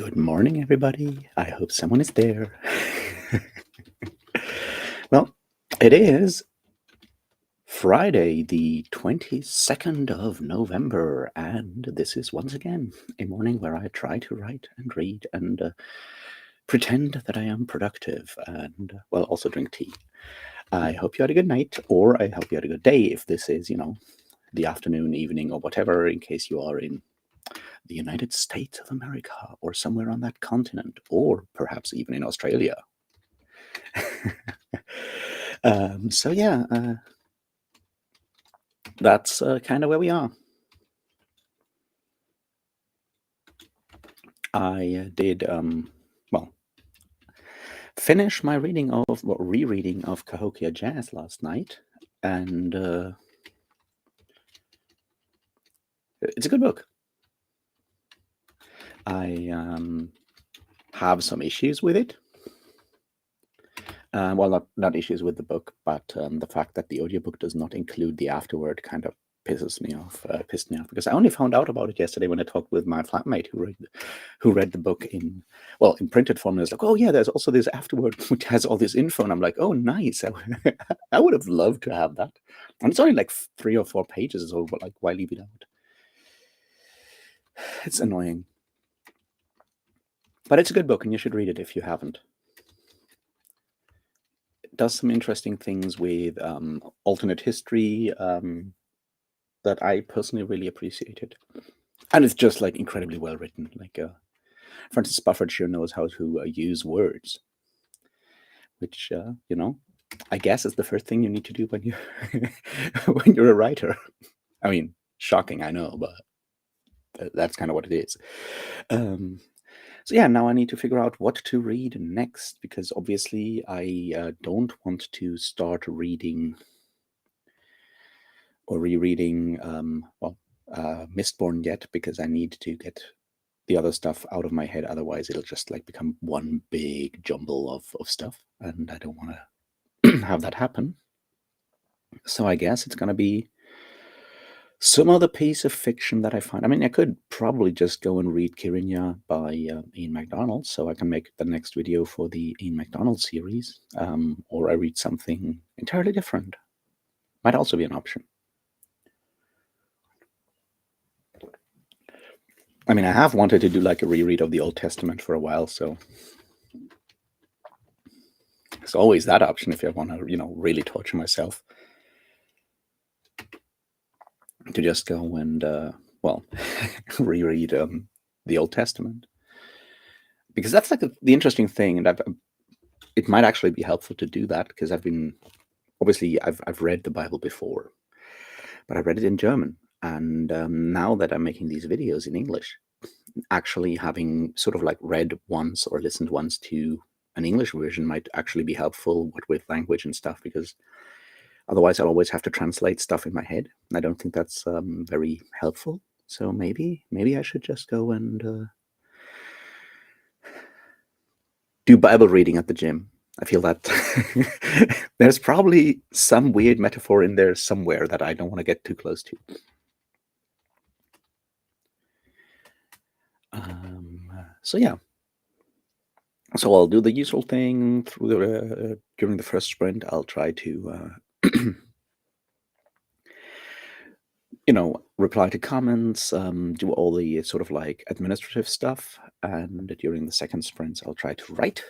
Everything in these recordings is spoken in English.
Good morning, everybody. I hope someone is there. Well, it is Friday, the 22nd of November, and this is once again a morning where I try to write and read and pretend that I am productive and, well, also drink tea. I hope you had a good night, or I hope you had a good day if this is, the afternoon, evening, or whatever, in case you are in the United States of America or somewhere on that continent, or perhaps even in Australia. So yeah, that's kind of where we are. I did finish my rereading of Cahokia Jazz last night, and it's a good book. I have some issues with it. Well, not issues with the book, but the fact that the audiobook does not include the afterword kind of pissed me off because I only found out about it yesterday when I talked with my flatmate who read the book in printed form, and was like, oh yeah, there's also this afterword which has all this info, and I'm like, oh nice. I would have loved to have that, and it's only like 3 or 4 pages, so like why leave it out? It's annoying, but it's a good book and you should read it if you haven't. It does some interesting things with alternate history that I personally really appreciated. And it's just like incredibly well written. Like Francis Bufford sure knows how to use words, which I guess is the first thing you need to do when you when you're a writer. I mean, shocking, I know, but that's kind of what it is. So yeah, now I need to figure out what to read next, because obviously I don't want to start reading or rereading Mistborn yet, because I need to get the other stuff out of my head. Otherwise it'll just like become one big jumble of stuff, and I don't want to have that happen. So I guess it's going to be some other piece of fiction that I find. I mean, I could probably just go and read Kirinya by Ian MacDonald, so I can make the next video for the Ian MacDonald series, or I read something entirely different. Might also be an option. I mean, I have wanted to do like a reread of the Old Testament for a while, so there's always that option if I want to, really torture myself, to just go and, reread the Old Testament. Because that's like the interesting thing, and it might actually be helpful to do that, because I've read the Bible before, but I read it in German. And now that I'm making these videos in English, actually having sort of like read once or listened once to an English version might actually be helpful, what with language and stuff, because otherwise I'll always have to translate stuff in my head. I don't think that's very helpful. So maybe I should just go and do Bible reading at the gym. I feel that there's probably some weird metaphor in there somewhere that I don't want to get too close to. So yeah. So I'll do the usual thing through during the first sprint. I'll try to, reply to comments, do all the sort of like administrative stuff, and during the second sprints, I'll try to write.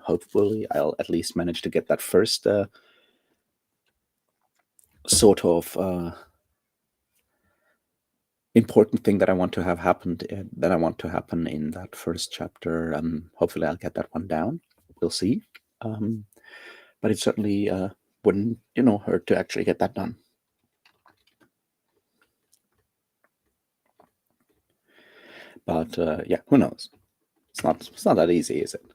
Hopefully I'll at least manage to get that first sort of important thing that I want to have happened, that I want to happen in that first chapter. Hopefully I'll get that one down. We'll see. But it certainly wouldn't, hurt to actually get that done. But yeah, who knows? It's not that easy, is it?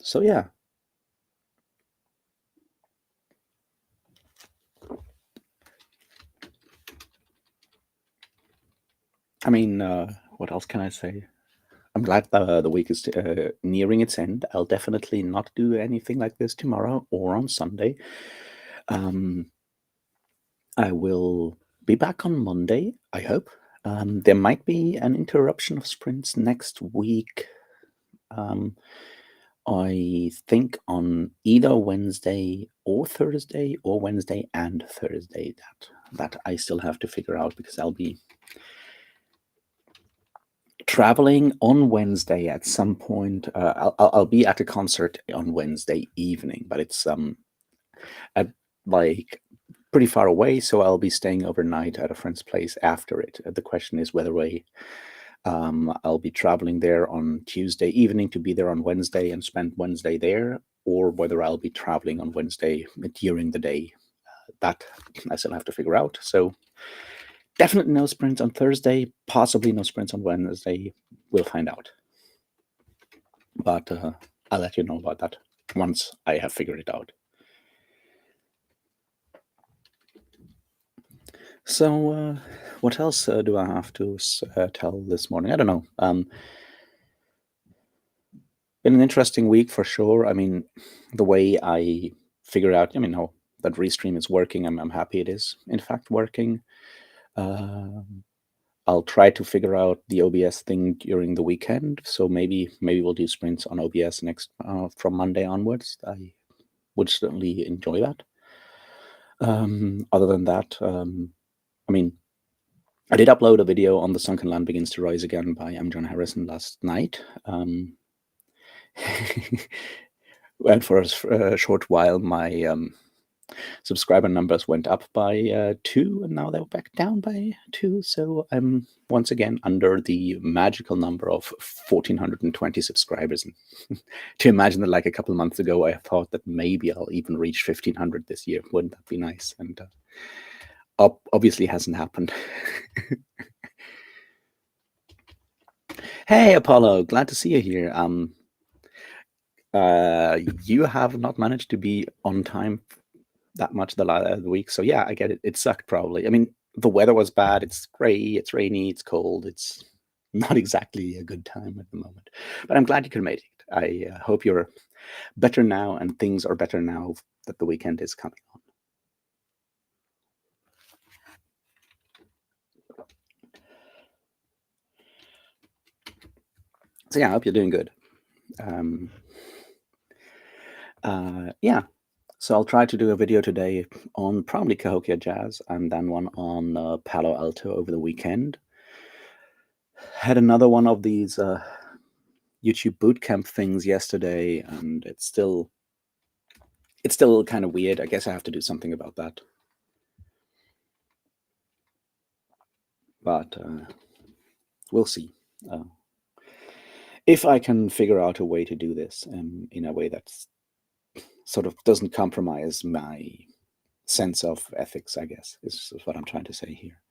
So yeah. I mean, what else can I say? I'm glad the week is nearing its end. I'll definitely not do anything like this tomorrow or on Sunday. I will be back on Monday, I hope. There might be an interruption of sprints next week. I think on either Wednesday or Thursday, or Wednesday and Thursday. That I still have to figure out, because I'll be traveling on Wednesday at some point. I'll be at a concert on Wednesday evening, but it's at like pretty far away, so I'll be staying overnight at a friend's place after it. The question is whether I'll be traveling there on Tuesday evening to be there on Wednesday and spend Wednesday there, or whether I'll be traveling on Wednesday during the day. That I still have to figure out. So definitely no sprints on Thursday, possibly no sprints on Wednesday. We'll find out. But I'll let you know about that once I have figured it out. So what else do I have to tell this morning? I don't know. Been an interesting week for sure. I mean, the way I figure out, how that Restream is working, I'm happy it is in fact working. I'll try to figure out the OBS thing during the weekend. So maybe we'll do sprints on OBS next from Monday onwards. I would certainly enjoy that. Other than that, I did upload a video on The Sunken Land Begins to Rise Again by M. John Harrison last night. And for a short while, my subscriber numbers went up by 2, and now they're back down by 2. So I'm once again under the magical number of 1,420 subscribers. And to imagine that, like a couple of months ago, I thought that maybe I'll even reach 1,500 this year. Wouldn't that be nice? And obviously hasn't happened. Hey, Apollo, glad to see you here. You have not managed to be on time that much the week, so yeah, I get it. It sucked probably. I mean, the weather was bad. It's gray, it's rainy, it's cold. It's not exactly a good time at the moment, but I'm glad you could make it. I hope you're better now, and things are better now that the weekend is coming on. So yeah, I hope you're doing good. Yeah, so I'll try to do a video today on probably Cahokia Jazz, and then one on Palo Alto over the weekend. Had another one of these YouTube bootcamp things yesterday, and it's still kind of weird. I guess I have to do something about that. But we'll see. If I can figure out a way to do this in a way that's sort of doesn't compromise my sense of ethics, I guess, is what I'm trying to say here.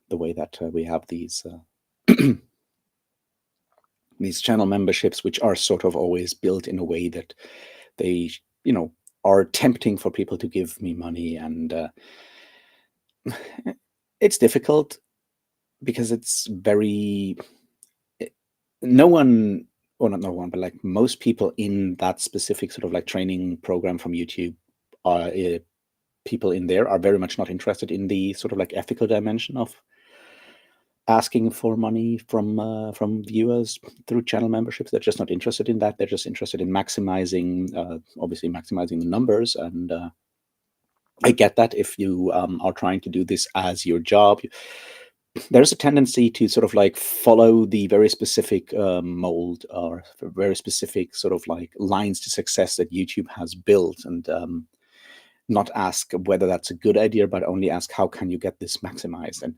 The way that we have these these channel memberships, which are sort of always built in a way that they, are tempting for people to give me money. And it's difficult because it's very, no one, or not no one, but like most people in that specific sort of like training program from YouTube are people in there are very much not interested in the sort of like ethical dimension of asking for money from viewers through channel memberships. They're just not interested in that. They're just interested in maximizing, obviously maximizing the numbers. And I get that if you are trying to do this as your job, there's a tendency to sort of like follow the very specific mold or very specific sort of like lines to success that YouTube has built, and not ask whether that's a good idea, but only ask how can you get this maximized. And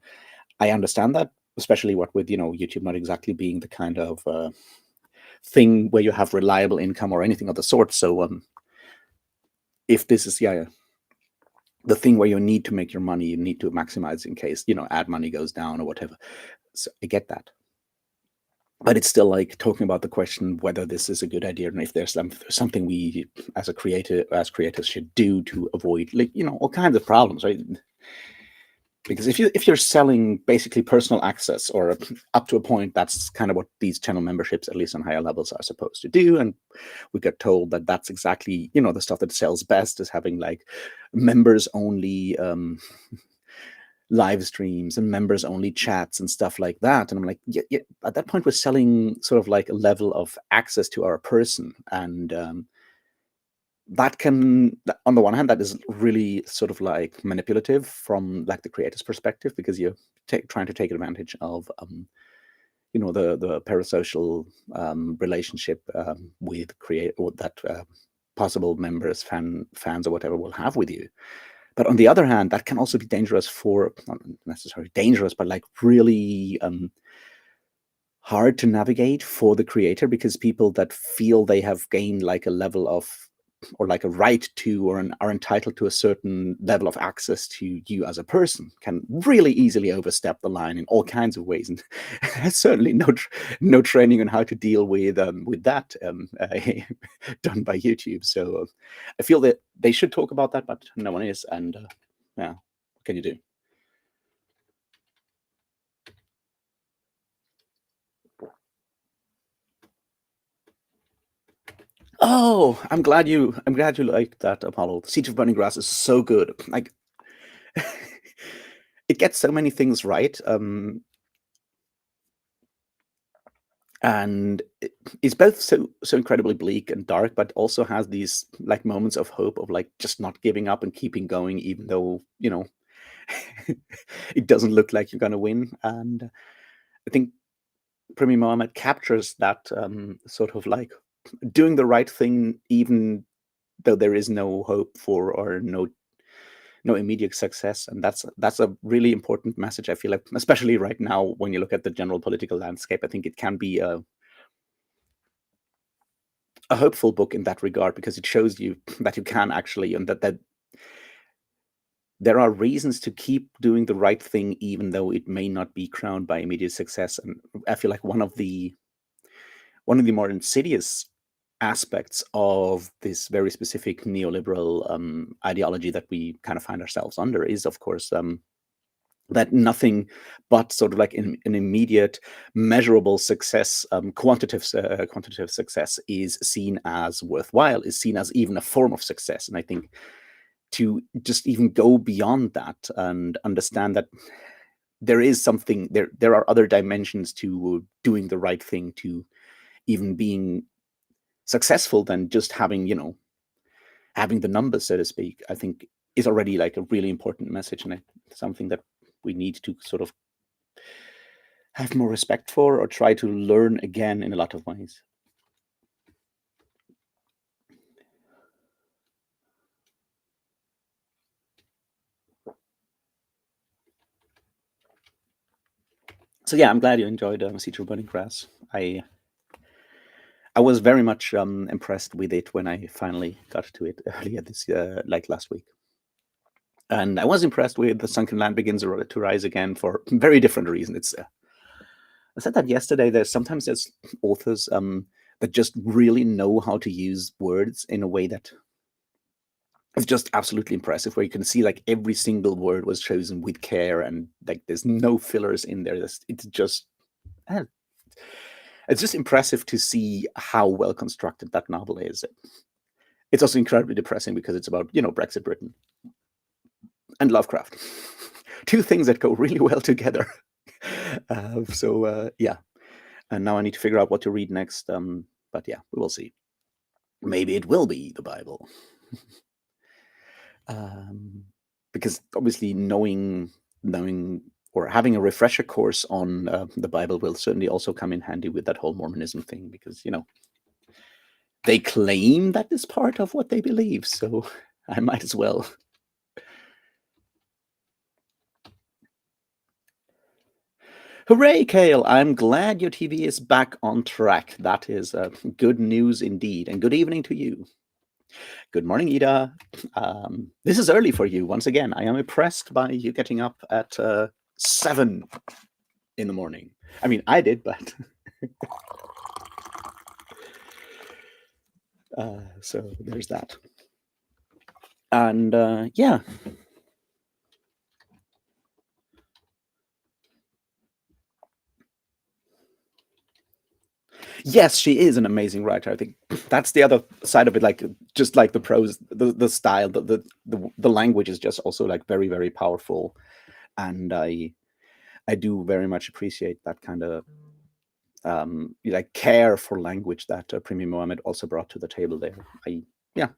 I understand that, especially what with YouTube not exactly being the kind of thing where you have reliable income or anything of the sort. So if this is the thing where you need to make your money, you need to maximize in case ad money goes down or whatever. So I get that, but it's still like talking about the question whether this is a good idea, and if there's something we as creators should do to avoid all kinds of problems, right? Because if you're selling basically personal access, or up to a point, that's kind of what these channel memberships, at least on higher levels, are supposed to do. And we got told that that's exactly the stuff that sells best, is having like members only live streams and members only chats and stuff like that. And I'm like, yeah, yeah, at that point we're selling sort of like a level of access to our person. And that can, on the one hand, that is really sort of like manipulative from like the creator's perspective, because you're trying to take advantage of the parasocial relationship with create or that possible members, fans or whatever will have with you. But on the other hand, that can also be dangerous for, not necessarily dangerous, but like really hard to navigate for the creator, because people that feel they have gained like a level of, or like a right to, or are entitled to a certain level of access to you as a person, can really easily overstep the line in all kinds of ways. And there's certainly no training on how to deal with that done by YouTube. So I feel that they should talk about that, but no one is. And yeah, what can you do? Oh, I'm glad you liked that, Apollo. Siege of Burning Grass is so good. Like, it gets so many things right, and it's both so incredibly bleak and dark, but also has these like moments of hope of like just not giving up and keeping going, even though it doesn't look like you're gonna win. And I think Premier Mohammed captures that sort of like doing the right thing, even though there is no hope for, or no immediate success. And that's a really important message, I feel like, especially right now when you look at the general political landscape. I think it can be a hopeful book in that regard, because it shows you that you can actually, and that there are reasons to keep doing the right thing, even though it may not be crowned by immediate success. And I feel like one of the more insidious aspects of this very specific neoliberal ideology that we kind of find ourselves under is, of course, that nothing but sort of like an immediate, measurable success, quantitative success, is seen as worthwhile, is seen as even a form of success. And I think to just even go beyond that and understand that there is something there are other dimensions to doing the right thing, to even being successful, than just having the numbers, so to speak, I think is already like a really important message, and something that we need to sort of have more respect for, or try to learn again in a lot of ways. So yeah, I'm glad you enjoyed Siege of Burning Grass. I was very much impressed with it when I finally got to it earlier this like last week. And I was impressed with The Sunken Land Begins to Rise Again for very different reasons. It's I said that yesterday. There's authors that just really know how to use words in a way that is just absolutely impressive, where you can see like every single word was chosen with care, and like there's no fillers in there. It's just eh, it's just impressive to see how well constructed that novel is. It's also incredibly depressing because it's about Brexit Britain and Lovecraft, two things that go really well together. Yeah, and now I need to figure out what to read next. But yeah, we will see. Maybe it will be the Bible. Because obviously knowing or having a refresher course on the Bible will certainly also come in handy with that whole Mormonism thing, because they claim that is part of what they believe, so I might as well. Hooray, Kale! I'm glad your TV is back on track. That is good news indeed, and good evening to you. Good morning, Ida. This is early for you. Once again, I am impressed by you getting up at 7 in the morning. I mean, I did, but so there's that. And yeah. Yes, she is an amazing writer. I think that's the other side of it. Like, just like the prose, the style, the language is just also like very, very powerful. and I do very much appreciate that kind of like care for language that Premier Mohammed also brought to the table there. Yeah,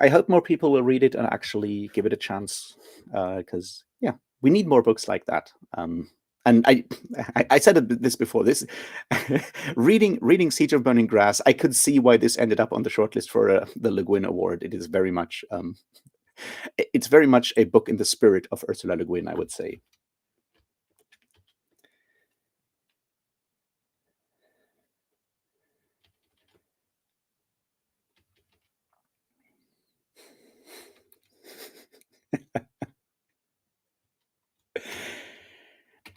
I hope more people will read it and actually give it a chance, because yeah, we need more books like that. And I said this before. This reading Siege of Burning Grass, I could see why this ended up on the shortlist for the Le Guin Award. It is very much it's very much a book in the spirit of Ursula Le Guin, I would say.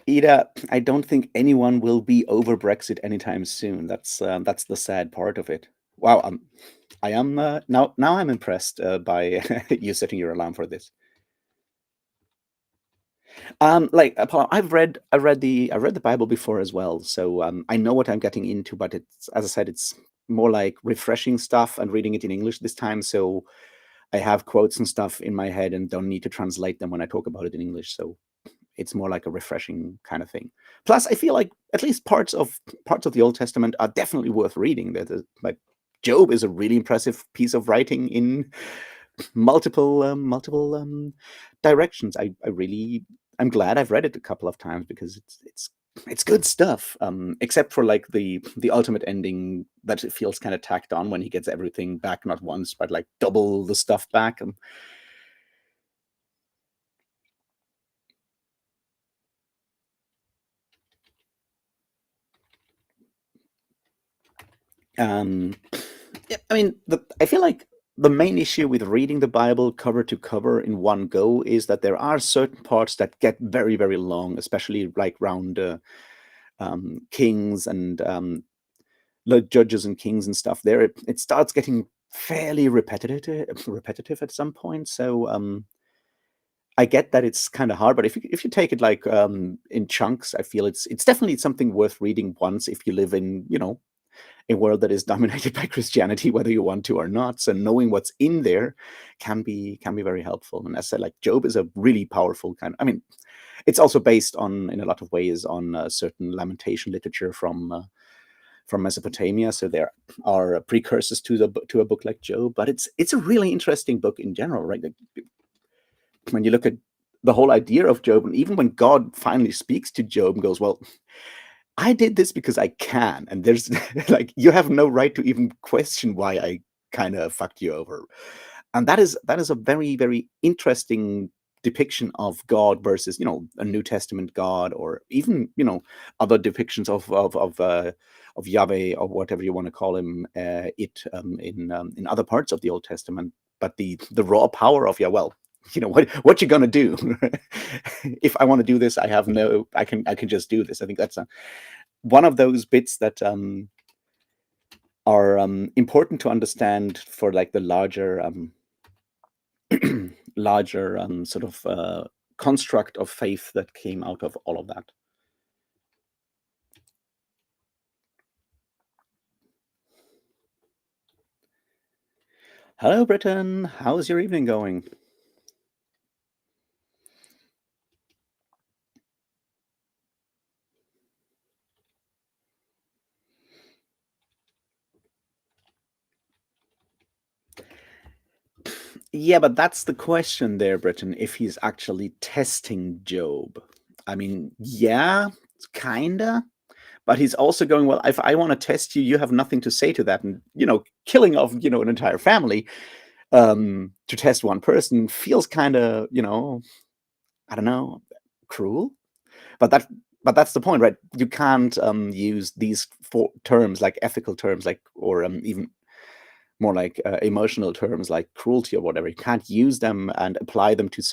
Ida, I don't think anyone will be over Brexit anytime soon. That's the sad part of it. Wow, I am now I'm impressed by you setting your alarm for this. Like I read the Bible before as well, so I know what I'm getting into. But it's, as I said, it's more like refreshing stuff and reading it in English this time. So I have quotes and stuff in my head and don't need to translate them when I talk about it in English. So it's more like a refreshing kind of thing. Plus, I feel like at least parts of the Old Testament are definitely worth reading. Like Job is a really impressive piece of writing in multiple directions. I'm glad I've read it a couple of times because it's good stuff. Except for like the ultimate ending that it feels kind of tacked on when he gets everything back, not once but like double the stuff back. Yeah, I mean, I feel like the main issue with reading the Bible cover to cover in one go is that there are certain parts that get very, very long, especially like around kings and like judges and kings and stuff. There, it starts getting fairly repetitive at some point. So I get that it's kind of hard, but if you take it like in chunks, I feel it's definitely something worth reading once if you live in a world that is dominated by Christianity, whether you want to or not. So knowing what's in there can be very helpful. And as I said, like Job is a really powerful kind. I mean, it's also based on, in a lot of ways, on certain lamentation literature from Mesopotamia. So there are precursors to a book like Job, but it's a really interesting book in general, right? Like, when you look at the whole idea of Job, and even when God finally speaks to Job and goes, "Well, I did this because I can," and there's like you have no right to even question why I kind of fucked you over. And that is a very, very interesting depiction of God versus a New Testament God, or even other depictions of Yahweh, or whatever you want to call him, in other parts of the Old Testament. But the raw power of, yeah, well, what you gonna do? If I want to do this, I can just do this. I think that's one of those bits that are important to understand for like the larger sort of construct of faith that came out of all of that. Hello, Britain. How's your evening going? Yeah, but that's the question there, Britain, if he's actually testing Job. I mean, yeah, kinda. But he's also going, well, if I want to test you, you have nothing to say to that. And, killing of, an entire family to test one person feels kind of, I don't know, cruel. But that's the point, right? You can't use these four terms, like ethical terms, like, or even more like emotional terms like cruelty or whatever. You can't use them and apply them to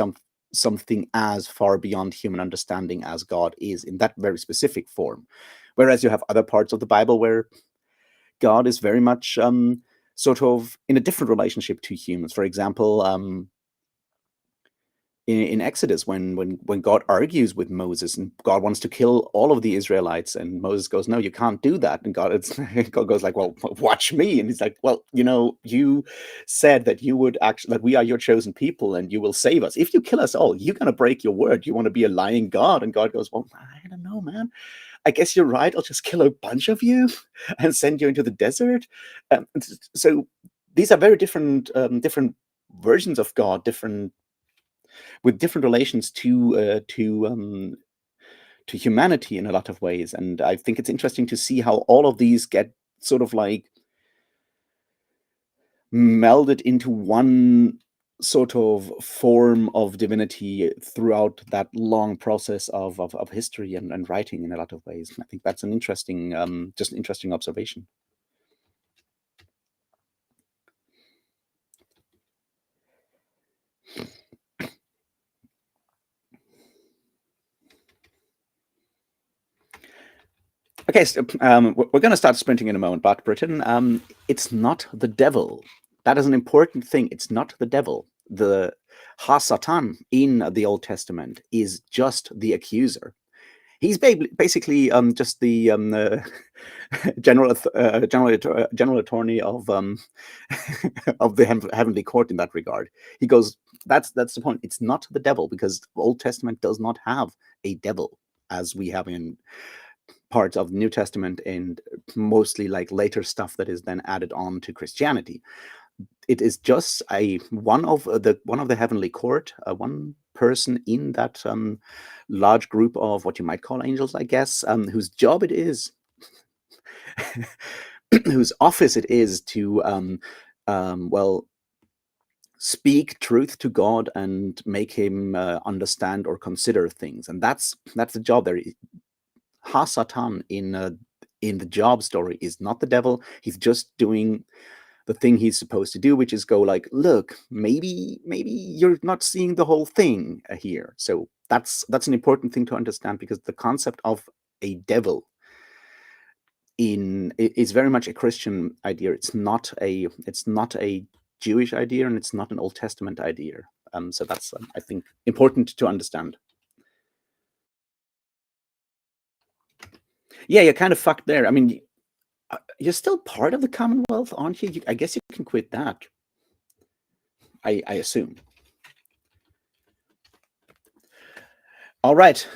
something as far beyond human understanding as God is in that very specific form. Whereas you have other parts of the Bible where God is very much sort of in a different relationship to humans. For example, in Exodus when God argues with Moses and God wants to kill all of the Israelites, and Moses goes, "No, you can't do that." And God goes like, "Well, watch me." And he's like, "Well, you said that you would actually that we are your chosen people and you will save us. If you kill us all, you're gonna break your word. You want to be a lying God?" And God goes, "Well, I don't know, man. I guess you're right. I'll just kill a bunch of you and send you into the desert." So these are very different versions of God, different with different relations to humanity in a lot of ways. And I think it's interesting to see how all of these get sort of like melded into one sort of form of divinity throughout that long process of history and writing in a lot of ways. And I think that's an interesting, just an interesting observation. Okay, so, we're going to start sprinting in a moment, but Britain, it's not the devil. That is an important thing. It's not the devil. The Ha-Satan in the Old Testament is just the accuser. He's basically just the general attorney of of the heavenly court in that regard. He goes, that's the point. It's not the devil, because the Old Testament does not have a devil as we have in parts of the New Testament, and mostly like later stuff that is then added on to Christianity. It is just a one of the heavenly court, one person in that large group of what you might call angels, I guess, whose job it is, whose office it is to well, speak truth to God and make him understand or consider things, and that's the job there. Ha-Satan in the Job story is not the devil. He's just doing the thing he's supposed to do, which is go like, look, maybe you're not seeing the whole thing here. So that's an important thing to understand, because the concept of a devil is very much a Christian idea. It's not a Jewish idea, and it's not an Old Testament idea. So that's I think important to understand. Yeah, you're kind of fucked there. I mean, you're still part of the Commonwealth, aren't you? I guess you can quit that. I assume. All right.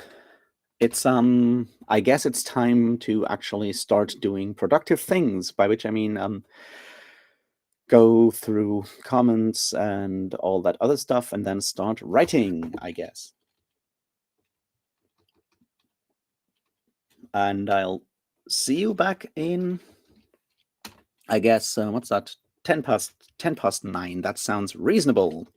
It's I guess it's time to actually start doing productive things, by which I mean go through comments and all that other stuff and then start writing, I guess. And I'll see you back in, I guess, what's that? 10 past 9. That sounds reasonable.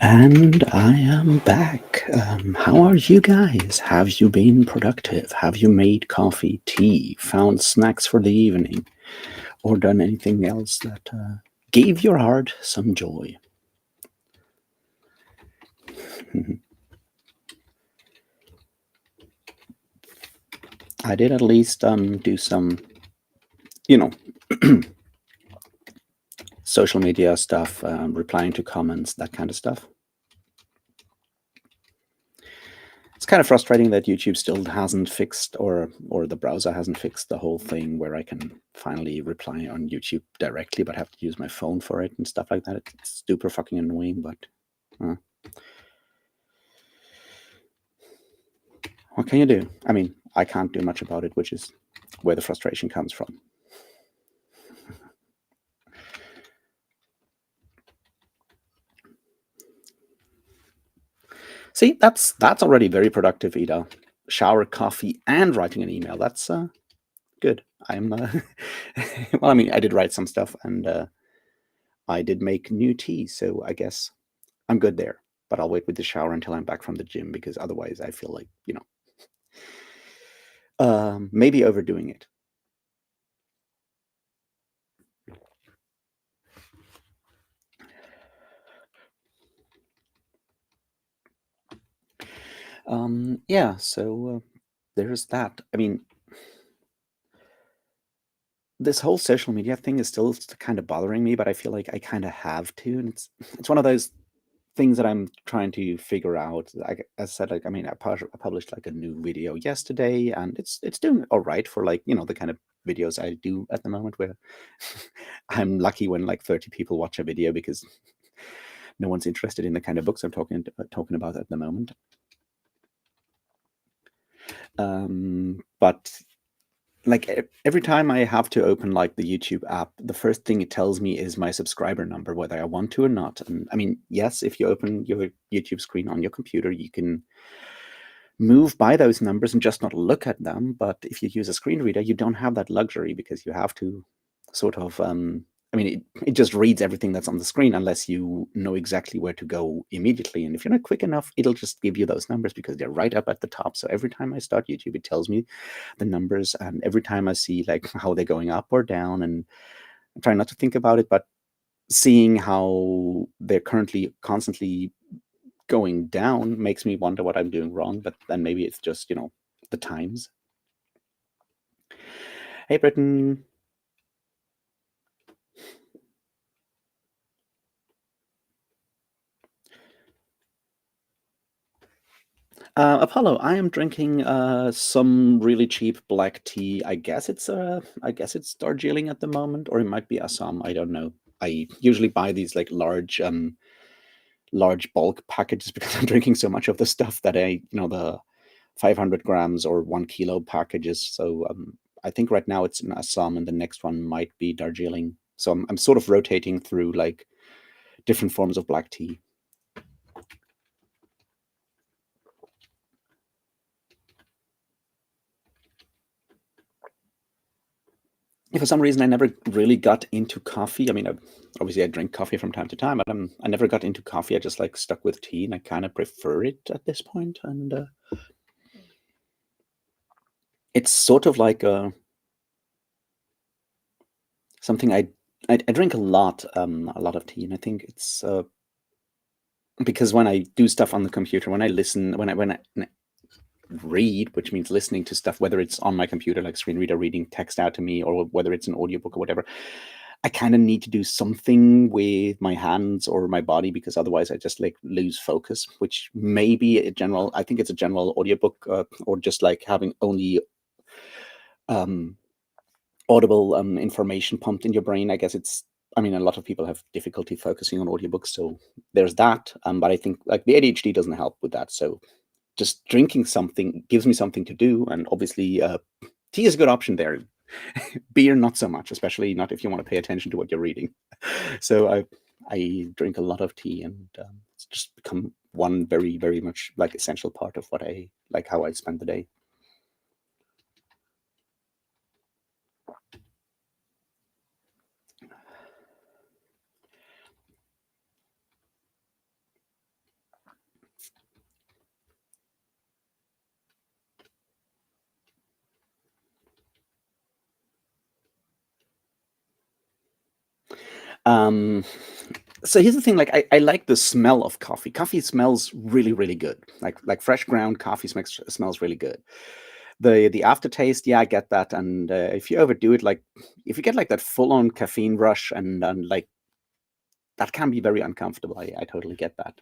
And I am back. How are you guys? Have you been productive? Have you made coffee, tea, found snacks for the evening, or done anything else that gave your heart some joy? I did at least do some, you know, social media stuff, replying to comments, that kind of stuff. It's kind of frustrating that YouTube still hasn't fixed, or the browser hasn't fixed the whole thing where I can finally reply on YouTube directly, but have to use my phone for it and stuff like that. It's super fucking annoying, but what can you do? I mean, I can't do much about it, which is where the frustration comes from. See, that's already very productive, Ida. Shower, coffee, and writing an email. That's good. I'm well, I mean, I did write some stuff, and I did make new tea, so I guess I'm good there. But I'll wait with the shower until I'm back from the gym, because otherwise I feel like, maybe overdoing it. Yeah, so there's that. I mean, this whole social media thing is still kind of bothering me, but I feel like I kind of have to, and it's one of those things that I'm trying to figure out. Like, as I said, like, I mean, I published like a new video yesterday, and it's doing all right for, like, the kind of videos I do at the moment, where I'm lucky when like 30 people watch a video, because no one's interested in the kind of books I'm talking about at the moment. But like every time I have to open like the YouTube app, the first thing it tells me is my subscriber number, whether I want to or not. And I mean, yes, if you open your YouTube screen on your computer, you can move by those numbers and just not look at them. But if you use a screen reader, you don't have that luxury, because you have to sort of, I mean, it just reads everything that's on the screen unless you know exactly where to go immediately. And if you're not quick enough, it'll just give you those numbers because they're right up at the top. So every time I start YouTube, it tells me the numbers. And every time I see like how they're going up or down, and I'm trying not to think about it, but seeing how they're currently constantly going down makes me wonder what I'm doing wrong. But then maybe it's just, the times. Hey, Britton. Apollo, I am drinking some really cheap black tea. I guess it's Darjeeling at the moment, or it might be Assam. I don't know. I usually buy these like large bulk packages because I'm drinking so much of the stuff that the 500 grams or 1 kilo packages. So I think right now it's in Assam, and the next one might be Darjeeling. So I'm sort of rotating through like different forms of black tea. For some reason, I never really got into coffee. I mean, obviously I drink coffee from time to time, but I never got into coffee. I just like stuck with tea, and I kind of prefer it at this point. And it's sort of like something I drink a lot of tea, and I think it's because when I do stuff on the computer, when I listen, when I read, which means listening to stuff, whether it's on my computer, like screen reader reading text out to me, or whether it's an audiobook or whatever, I kind of need to do something with my hands or my body, because otherwise I just like lose focus, which may be I think it's a general audiobook, or just like having only um, audible information pumped in your brain. I guess I mean, a lot of people have difficulty focusing on audiobooks, so there's that. But I think like the ADHD doesn't help with that. So just drinking something gives me something to do, and obviously tea is a good option there. Beer, not so much, especially not if you want to pay attention to what you're reading. So I drink a lot of tea, and it's just become one very, very much like essential part of what I like, how I spend the day. Um, so here's the thing, like I like the smell of coffee. Coffee smells really, really good. Like fresh ground coffee smells really good. The aftertaste, yeah, I get that. And if you overdo it, like if you get like that full on caffeine rush and like that can be very uncomfortable. I totally get that.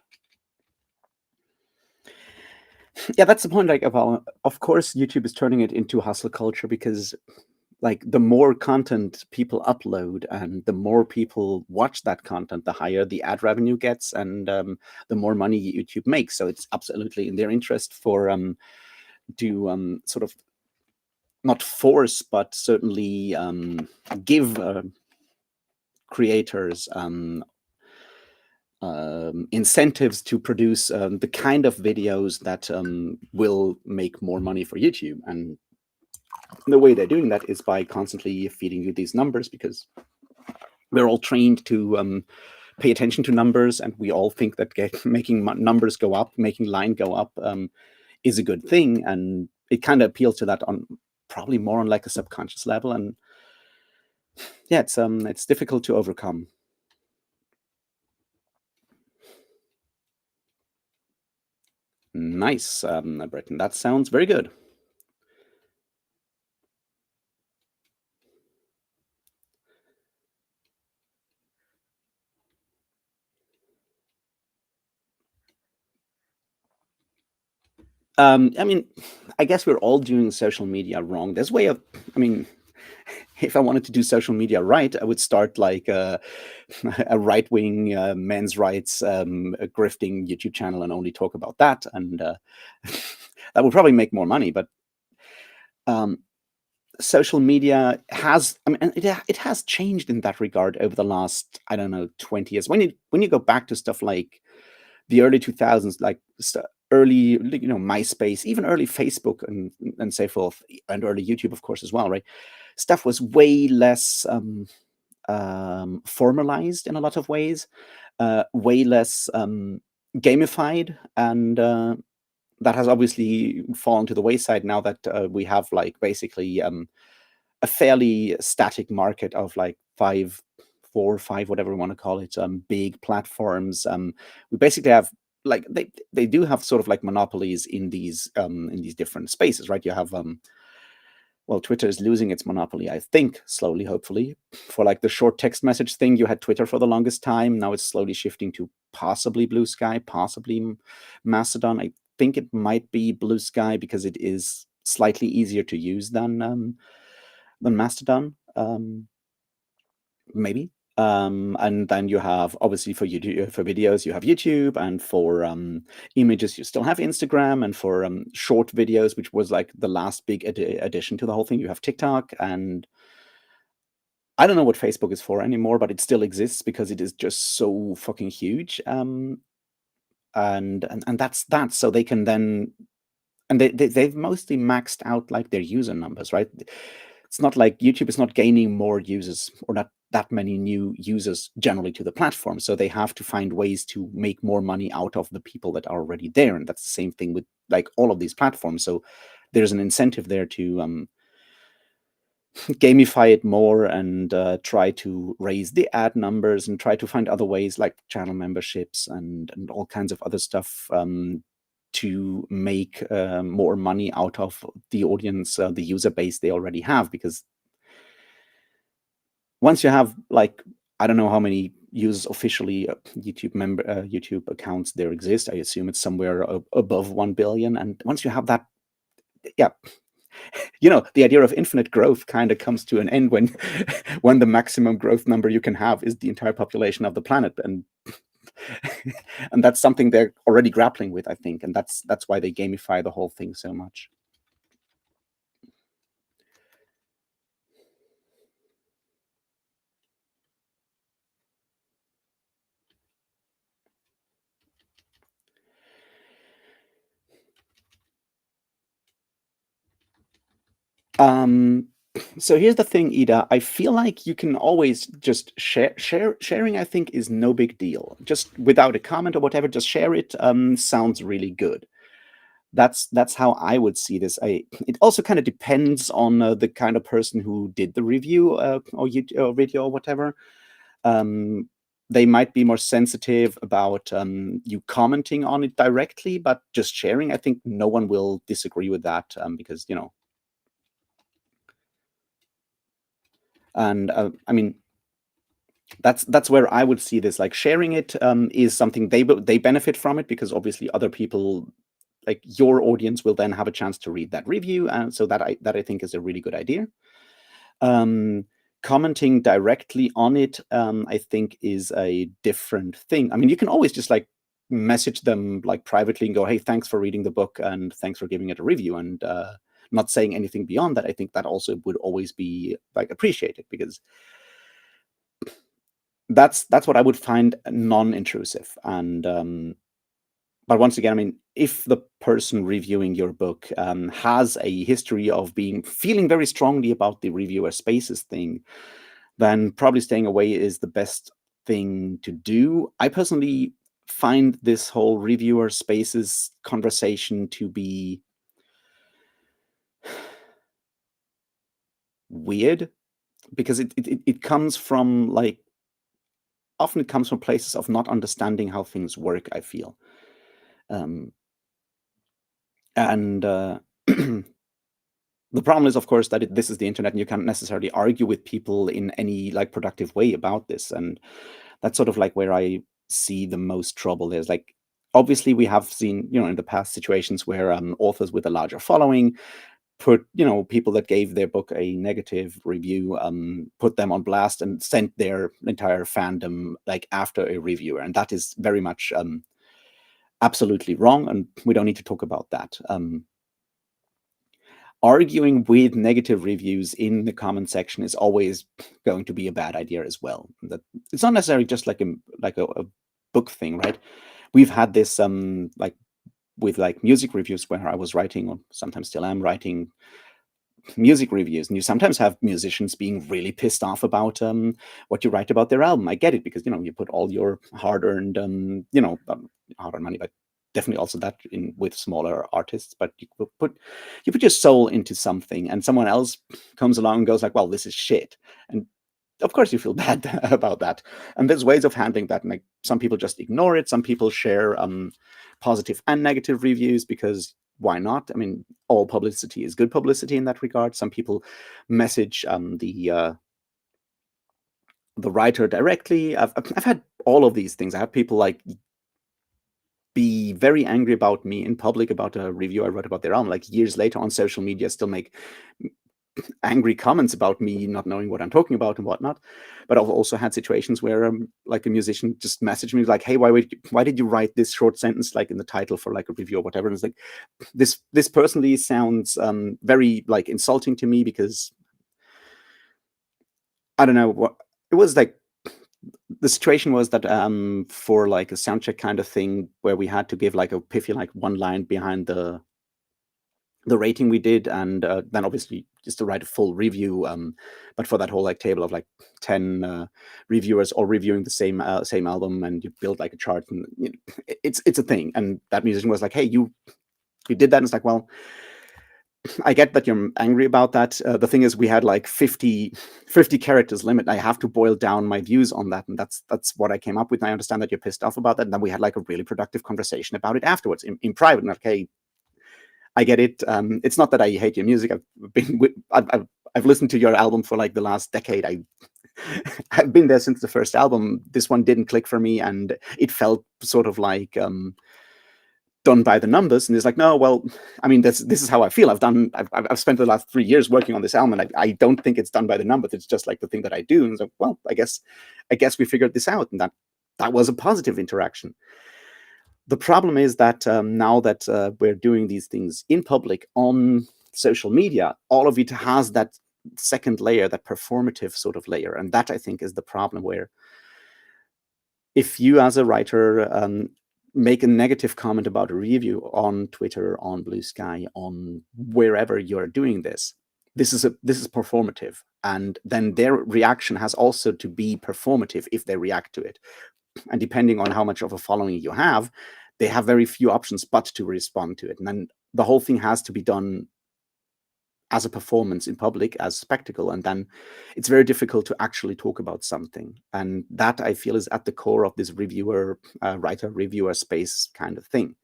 Yeah, that's the point. Like, of course, YouTube is turning it into hustle culture because like the more content people upload and the more people watch that content, the higher the ad revenue gets and the more money YouTube makes. So it's absolutely in their interest for to sort of not force, but certainly give creators incentives to produce the kind of videos that will make more money for YouTube. And the way they're doing that is by constantly feeding you these numbers because we're all trained to pay attention to numbers, and we all think that making numbers go up, making line go up, is a good thing, and it kind of appeals to that on probably more on like a subconscious level. And yeah, it's difficult to overcome. Nice, Bretton. That sounds very good. I mean, I guess we're all doing social media wrong. There's a way of, I mean, if I wanted to do social media right, I would start like a right-wing men's rights grifting YouTube channel and only talk about that, and that would probably make more money. But um, social media has, I mean, and it has changed in that regard over the last, I don't know, 20 years. When you go back to stuff like the early 2000s, like early, MySpace, even early Facebook and so forth, and early YouTube, of course, as well, right? Stuff was way less formalized in a lot of ways, way less gamified, and that has obviously fallen to the wayside now that we have like basically a fairly static market of like four or five, whatever we want to call it, big platforms. We basically have like they do have sort of like monopolies in these different spaces, right? You have well, Twitter is losing its monopoly, I think, slowly, hopefully. For like the short text message thing, you had Twitter for the longest time. Now it's slowly shifting to possibly Blue Sky, possibly Mastodon. I think it might be Blue Sky because it is slightly easier to use than Mastodon. Maybe. And then you have obviously for YouTube, for videos, you have YouTube, and for images, you still have Instagram, and for short videos, which was like the last big addition to the whole thing, you have TikTok. And I don't know what Facebook is for anymore, but it still exists because it is just so fucking huge. And that's that. So they can then, and they've mostly maxed out like their user numbers, right? It's not like YouTube is not gaining more users or not that many new users generally to the platform. So they have to find ways to make more money out of the people that are already there. And that's the same thing with like all of these platforms. So there's an incentive there to gamify it more and try to raise the ad numbers and try to find other ways like channel memberships and all kinds of other stuff to make more money out of the audience, the user base they already have. Because once you have like, I don't know how many users officially YouTube accounts there exist. I assume it's somewhere above 1 billion. And once you have that, yeah, the idea of infinite growth kind of comes to an end when when the maximum growth number you can have is the entire population of the planet. And and that's something they're already grappling with, I think, and that's why they gamify the whole thing so much. Um, so here's the thing, Ida. I feel like you can always just sharing, I think, is no big deal. Just without a comment or whatever, just share it. Sounds really good. That's how I would see this. It also kind of depends on the kind of person who did the review or video or whatever. They might be more sensitive about you commenting on it directly, but just sharing. I think no one will disagree with that, because and I mean, that's where I would see this. Like, sharing it is something they benefit from it, because obviously other people, like your audience, will then have a chance to read that review, and so that I think is a really good idea. Commenting directly on it, I think, is a different thing. I mean, you can always just like message them like privately and go, "Hey, thanks for reading the book and thanks for giving it a review," and not saying anything beyond that. I think that also would always be like appreciated, because that's what I would find non-intrusive. And but once again, I mean, if the person reviewing your book has a history of feeling very strongly about the reviewer spaces thing, then probably staying away is the best thing to do. I personally find this whole reviewer spaces conversation to be weird, because it comes from like, often it comes from places of not understanding how things work, I feel. Um, and The problem is, of course, that this is the internet, and you can't necessarily argue with people in any like productive way about this. And that's sort of like where I see the most trouble. There's like, obviously, we have seen, in the past, situations where authors with a larger following put, people that gave their book a negative review, put them on blast and sent their entire fandom like after a reviewer, and that is very much absolutely wrong, and we don't need to talk about that. Arguing with negative reviews in the comment section is always going to be a bad idea as well. That it's not necessarily just like a book thing, right? We've had this like with like music reviews, where I was writing, or sometimes still am writing, music reviews, and you sometimes have musicians being really pissed off about what you write about their album. I get it, because you put all your hard-earned hard-earned money, but definitely also that in with smaller artists. But you put your soul into something, and someone else comes along and goes like, "Well, this is shit," and of course you feel bad about that. And there's ways of handling that. And like, some people just ignore it. Some people share positive and negative reviews, because why not? I mean, all publicity is good publicity in that regard. Some people message the writer directly. I've had all of these things. I have people like be very angry about me in public about a review I wrote about their album. Like, years later on social media, still make angry comments about me not knowing what I'm talking about and whatnot. But I've also had situations where like a musician just messaged me like, "Hey, why did you write this short sentence like in the title for like a review or whatever?" And it's like, this personally sounds very like insulting to me, because I don't know what it was like. The situation was that for like a soundcheck kind of thing, where we had to give like a pithy like one line behind the rating we did, and then obviously just to write a full review, but for that whole like table of like 10 reviewers all reviewing the same album, and you build like a chart, and it's a thing. And that musician was like, "Hey, you did that," and it's like, well, I get that you're angry about that. The thing is, we had like 50 characters limit. I have to boil down my views on that, and that's what I came up with. And I understand that you're pissed off about that. And then we had like a really productive conversation about it afterwards in private. And like, "Hey, I get it. It's not that I hate your music. I've listened to your album for like the last decade. I've been there since the first album. This one didn't click for me, and it felt sort of like done by the numbers." And it's like, "No, well, I mean, this is how I feel. I've spent the last 3 years working on this album, and I don't think it's done by the numbers. It's just like the thing that I do." And it's like, well, I guess we figured this out, and that was a positive interaction. The problem is that now that we're doing these things in public on social media, all of it has that second layer, that performative sort of layer. And that, I think, is the problem, where if you as a writer make a negative comment about a review on Twitter, on Blue Sky, on wherever you're doing this, this is performative. And then their reaction has also to be performative if they react to it. And depending on how much of a following you have, they have very few options but to respond to it. And then the whole thing has to be done as a performance in public, as spectacle, and then it's very difficult to actually talk about something. And that, I feel, is at the core of this reviewer, writer, reviewer space kind of thing.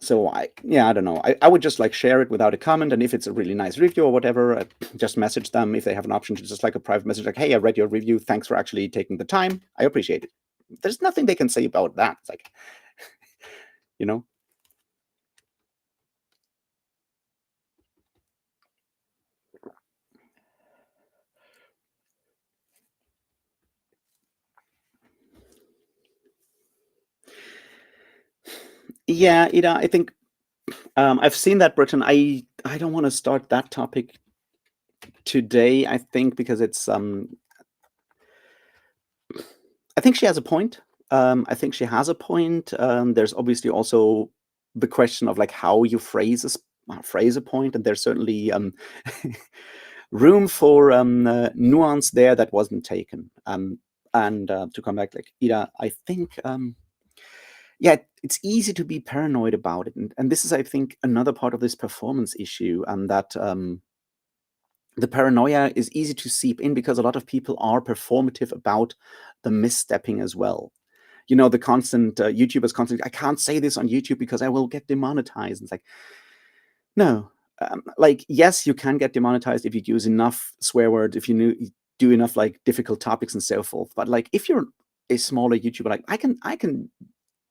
So I don't know. I would just like share it without a comment, and if it's a really nice review or whatever, just message them if they have an option to just like a private message, like, hey, I read your review. Thanks for actually taking the time. I appreciate it. There's nothing they can say about that. It's like, you know. Yeah, I think I've seen that, Britain. I don't want to start that topic today. I think because it's I think she has a point. I think she has a point. There's obviously also the question of like how you phrase a point, and there's certainly room for nuance there that wasn't taken. And to come back, like Ida, I think yeah, it's easy to be paranoid about it, and this is, I think, another part of this performance issue, and that the paranoia is easy to seep in because a lot of people are performative about the misstepping as well. The constant YouTubers constantly, I can't say this on YouTube because I will get demonetized. It's like, no, like, yes, you can get demonetized if you use enough swear words, if you do enough like difficult topics and so forth. But like, if you're a smaller YouTuber, like I can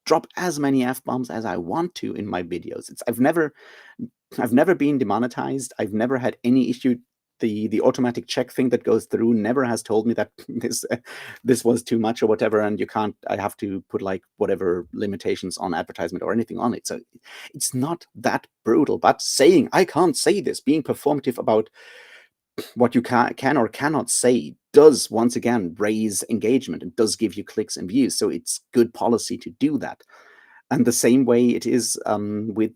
drop as many f-bombs as I want to in my videos. I've never been demonetized. I've never had any issue. The automatic check thing that goes through never has told me that this was too much or whatever, and I have to put like whatever limitations on advertisement or anything on it. So it's not that brutal. But saying I can't say this, being performative about what you can or cannot say, does once again raise engagement and does give you clicks and views. So it's good policy to do that. And the same way it is with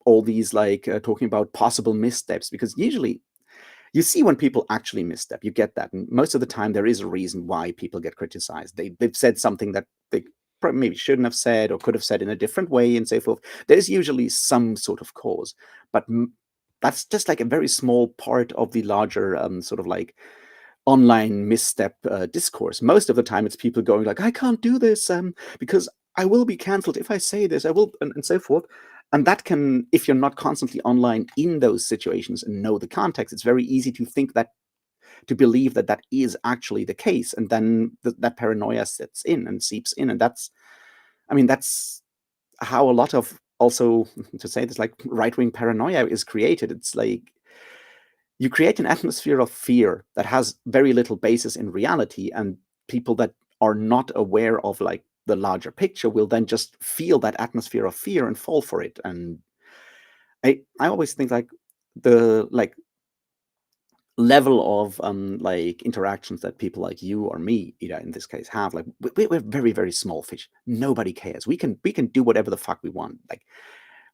all these like talking about possible missteps, because usually you see when people actually misstep, you get that, and most of the time there is a reason why people get criticized. They've said something that they maybe shouldn't have said or could have said in a different way and so forth. There's usually some sort of cause, but that's just like a very small part of the larger sort of like online misstep discourse. Most of the time it's people going like, I can't do this because I will be cancelled if I say this, I will, and so forth. And that can, if you're not constantly online in those situations and know the context, it's very easy to think that, to believe that that is actually the case. And then that paranoia sets in and seeps in. And that's how a lot of, also to say this, like right-wing paranoia is created. It's like you create an atmosphere of fear that has very little basis in reality, and people that are not aware of like the larger picture will then just feel that atmosphere of fear and fall for it. And I always think like the level of like interactions that people like you or me, in this case, have, like we're very, very small fish. Nobody cares. We can do whatever the fuck we want. Like,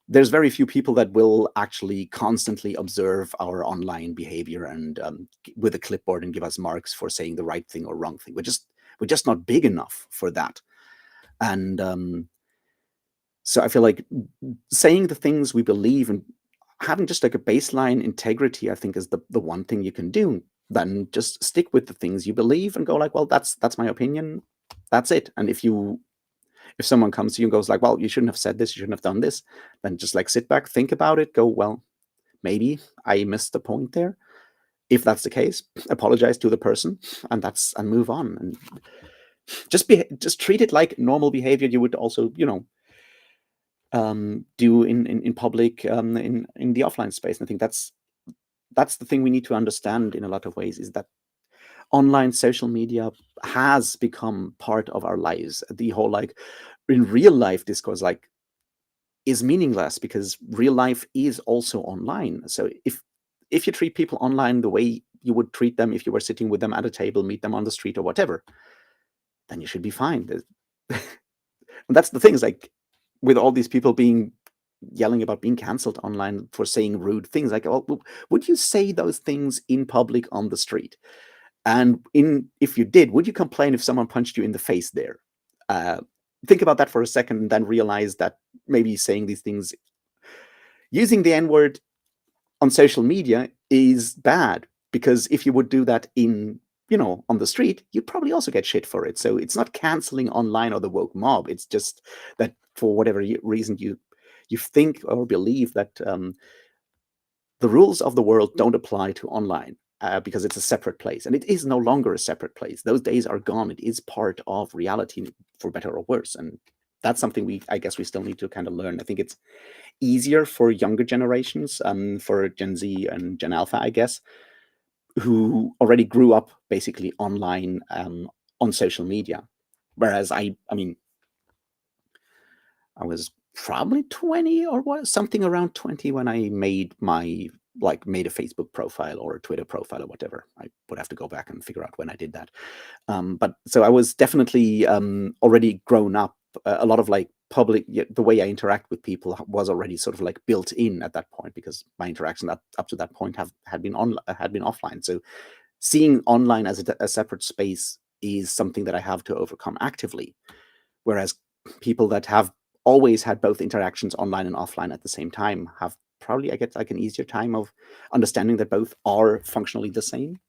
there's very few people that will actually constantly observe our online behavior and with a clipboard and give us marks for saying the right thing or wrong thing. We're just not big enough for that. And so I feel like saying the things we believe and having just like a baseline integrity, I think, is the one thing you can do. Then just stick with the things you believe and go like, well, that's my opinion. That's it. And if someone comes to you and goes like, well, you shouldn't have said this, you shouldn't have done this, then just like sit back, think about it, go, well, maybe I missed the point there. If that's the case, apologize to the person and move on. And just treat it like normal behavior you would also, do in public, in the offline space. And I think that's the thing we need to understand in a lot of ways, is that online social media has become part of our lives. The whole like in real life discourse like is meaningless because real life is also online. So if you treat people online the way you would treat them if you were sitting with them at a table, meet them on the street or whatever, then you should be fine. And that's the thing, is like with all these people yelling about being cancelled online for saying rude things, like, well, would you say those things in public on the street? And if you did, would you complain if someone punched you in the face there? think about that for a second and then realize that maybe saying these things, using the N word on social media is bad, because if you would do that on the street, you'd probably also get shit for it. So it's not canceling online or the woke mob. It's just that for whatever reason you think or believe that the rules of the world don't apply to online, because it's a separate place, and it is no longer a separate place. Those days are gone. It is part of reality, for better or worse, and that's something I guess we still need to kind of learn. I think it's easier for younger generations, for Gen Z and Gen Alpha, I guess, who already grew up basically online, on social media. Whereas I mean, I was probably 20 or what, something around 20 when I made made a Facebook profile or a Twitter profile or whatever. I would have to go back and figure out when I did that. But so I was definitely already grown up. A lot of like the way I interact with people was already sort of like built in at that point, because my interaction up to that point had been offline. So seeing online as a separate space is something that I have to overcome actively. Whereas people that have always had both interactions online and offline at the same time have probably, I get like an easier time of understanding that both are functionally the same.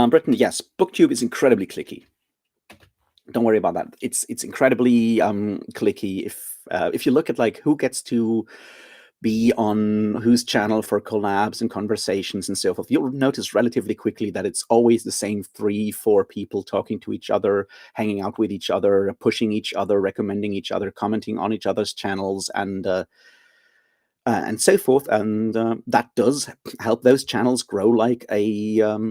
Britain, yes, BookTube is incredibly clicky. Don't worry about that. It's incredibly clicky. If you look at like who gets to be on whose channel for collabs and conversations and so forth, you'll notice relatively quickly that it's always the same 3-4 people talking to each other, hanging out with each other, pushing each other, recommending each other, commenting on each other's channels, and so forth. And that does help those channels grow like a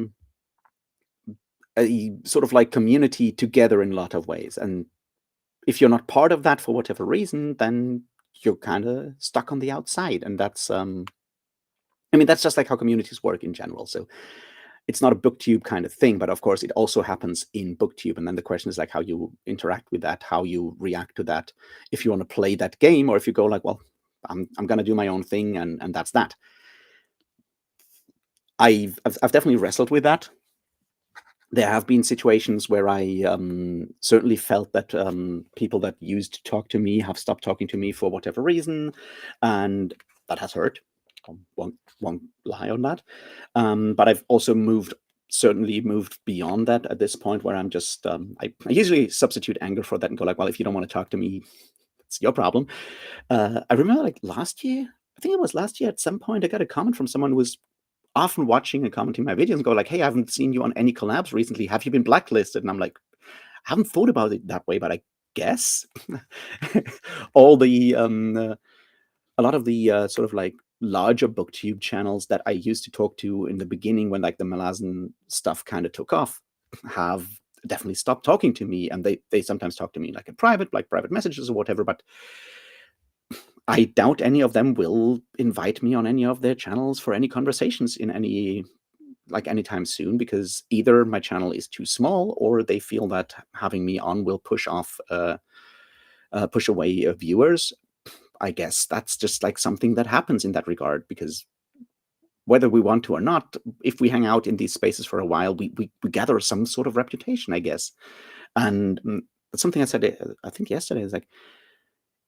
sort of like community together in a lot of ways. And if you're not part of that for whatever reason, then you're kind of stuck on the outside. And that's I mean, that's just like how communities work in general. So it's not a BookTube kind of thing, but of course it also happens in BookTube. And then the question is like how you interact with that, how you react to that, if you want to play that game, or if you go like, well, I'm going to do my own thing, and that's that. I've definitely wrestled with that. There have been situations where I certainly felt that people that used to talk to me have stopped talking to me for whatever reason, and that has hurt. Won't lie on that. But I've also certainly moved beyond that at this point, where I'm just I usually substitute anger for that and go like, well, if you don't want to talk to me, it's your problem. I remember like last year, I think it was last year at some point, I got a comment from someone who was often watching and commenting my videos and go like, hey, I haven't seen you on any collabs recently. Have you been blacklisted? And I'm like, I haven't thought about it that way, but I guess all the a lot of the sort of like larger BookTube channels that I used to talk to in the beginning, when like the Malazan stuff kind of took off, have definitely stopped talking to me. And they sometimes talk to me like in private, like private messages or whatever, but I doubt any of them will invite me on any of their channels for any conversations in anytime soon, because either my channel is too small, or they feel that having me on will push away viewers. I guess that's just like something that happens in that regard, because whether we want to or not, if we hang out in these spaces for a while, we gather some sort of reputation, I guess. And that's something I said, I think yesterday, is like,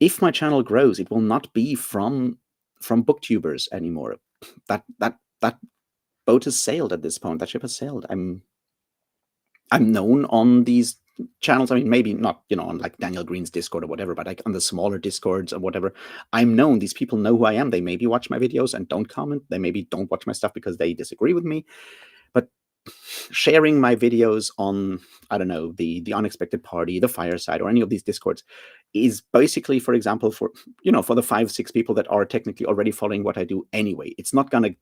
if my channel grows, it will not be from booktubers anymore. That boat has sailed at this point. That ship has sailed. I'm known on these channels. I mean, maybe not, on like Daniel Green's Discord or whatever, but like on the smaller Discords or whatever, I'm known. These people know who I am. They maybe watch my videos and don't comment. They maybe don't watch my stuff because they disagree with me. But sharing my videos on, I don't know, the Unexpected Party, the Fireside, or any of these Discords is basically, for example, for the 5-6 people that are technically already following what I do anyway. It's not going to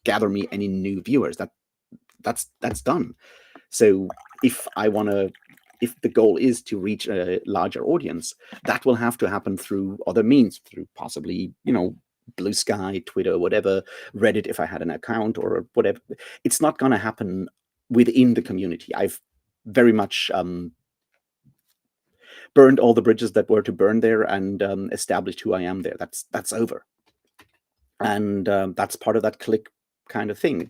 gather me any new viewers. That's done. So if the goal is to reach a larger audience, that will have to happen through other means, through possibly, Blue Sky, Twitter, whatever, Reddit if I had an account or whatever. It's not going to happen within the community. I've very much burned all the bridges that were to burn there, and established who I am there. That's over, and that's part of that click kind of thing.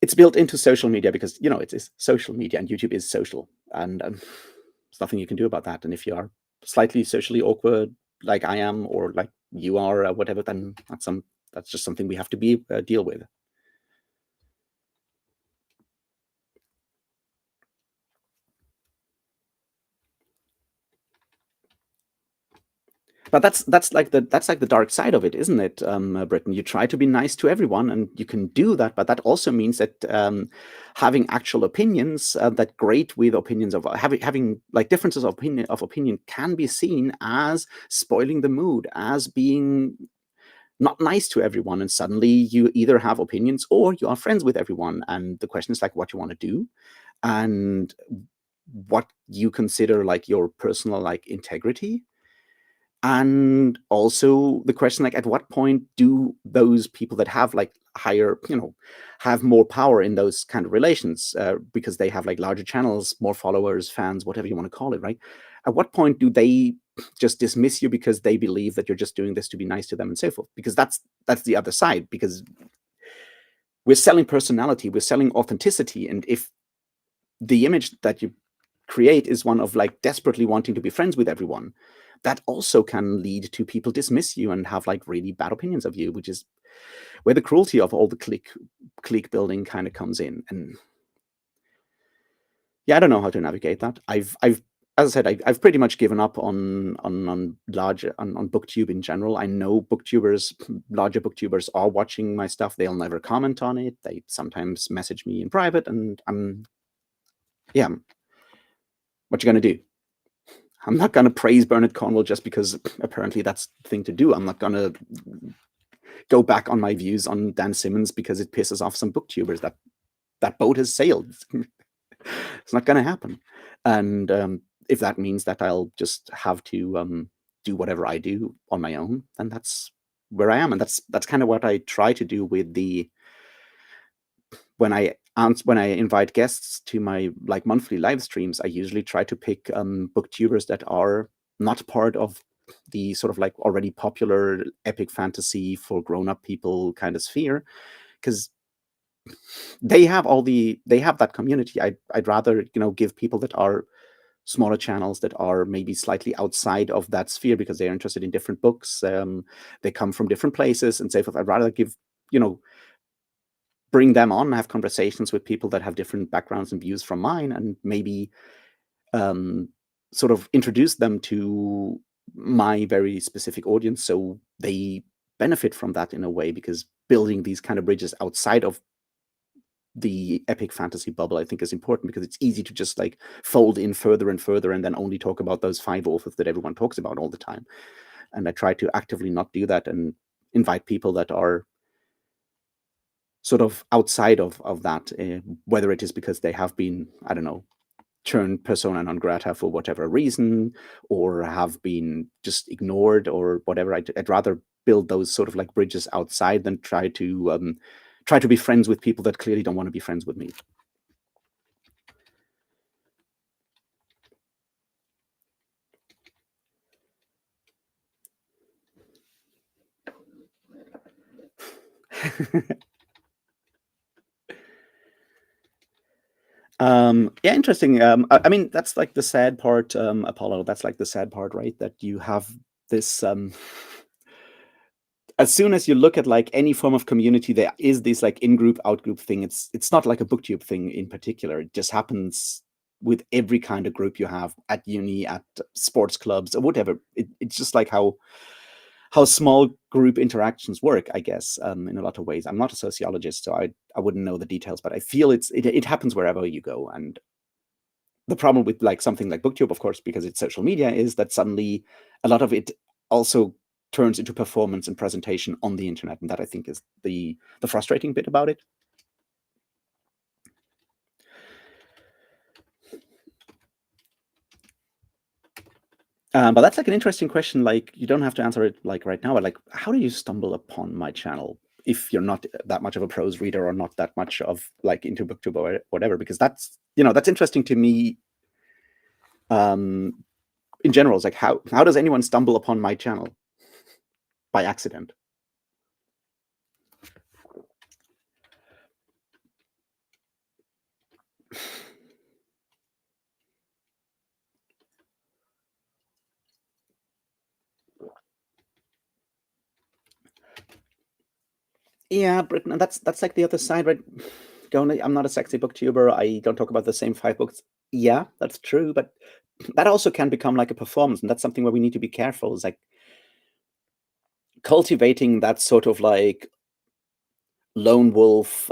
It's built into social media because it's social media, and YouTube is social, and there's nothing you can do about that. And if you are slightly socially awkward, like I am, or like you are, or whatever, then that's just something we have to deal with. But that's like the dark side of it, isn't it, Britton? You try to be nice to everyone, and you can do that, but that also means that having actual opinions that grate with opinions of having like differences of opinion can be seen as spoiling the mood, as being not nice to everyone, and suddenly you either have opinions or you are friends with everyone. And the question is like what you want to do, and what you consider like your personal like integrity. And also the question, like, at what point do those people that have like higher, have more power in those kind of relations, because they have like larger channels, more followers, fans, whatever you want to call it, right? At what point do they just dismiss you because they believe that you're just doing this to be nice to them and so forth? Because that's the other side, because we're selling personality, we're selling authenticity. And if the image that you create is one of like desperately wanting to be friends with everyone, that also can lead to people dismiss you and have like really bad opinions of you, which is where the cruelty of all the clique building kind of comes in. And yeah, I don't know how to navigate that. I've as I said, I've pretty much given up on booktube in general. I know larger booktubers are watching my stuff. They'll never comment on it. They sometimes message me in private, and yeah, what you gonna do? I'm not gonna praise Bernard Cornwell just because apparently that's the thing to do. I'm not gonna go back on my views on Dan Simmons because it pisses off some booktubers. That boat has sailed. It's not gonna happen. And if that means that I'll just have to do whatever I do on my own, then that's where I am. And that's kind of what I try to do with when I invite guests to my like monthly live streams. I usually try to pick booktubers that are not part of the sort of like already popular epic fantasy for grown-up people kind of sphere, because they have that community. I'd rather give people that are smaller channels that are maybe slightly outside of that sphere because they're interested in different books. They come from different places and so forth. I'd rather bring them on and have conversations with people that have different backgrounds and views from mine, and maybe sort of introduce them to my very specific audience so they benefit from that in a way, because building these kind of bridges outside of the epic fantasy bubble, I think, is important, because it's easy to just like fold in further and further and then only talk about those 5 authors that everyone talks about all the time. And I try to actively not do that and invite people that are sort of outside of that, whether it is because they have been, I don't know, turned persona non grata for whatever reason, or have been just ignored or whatever. I'd rather build those sort of like bridges outside than try to be friends with people that clearly don't want to be friends with me. Yeah, interesting. I mean, that's like the sad part, Apollo. That's like the sad part, right? That you have this. As soon as you look at like any form of community, there is this like in-group, out-group thing. It's not like a booktube thing in particular. It just happens with every kind of group you have at uni, at sports clubs, or whatever. It's just like how small group interactions work, I guess, in a lot of ways. I'm not a sociologist, so I wouldn't know the details, but I feel it happens wherever you go. And the problem with like something like booktube, of course, because it's social media, is that suddenly a lot of it also turns into performance and presentation on the internet, and that I think is the frustrating bit about it. But that's like an interesting question. Like, you don't have to answer it like right now, but like, how do you stumble upon my channel? if you're not that much of a prose reader or not that much of like into booktube or whatever, because that's, that's interesting to me. In general, it's like how does anyone stumble upon my channel by accident? Yeah, Britain, and that's like the other side, right? Going, I'm not a sexy booktuber. I don't talk about the same 5 books. Yeah, that's true, but that also can become like a performance, and that's something where we need to be careful. Is like cultivating that sort of like lone wolf,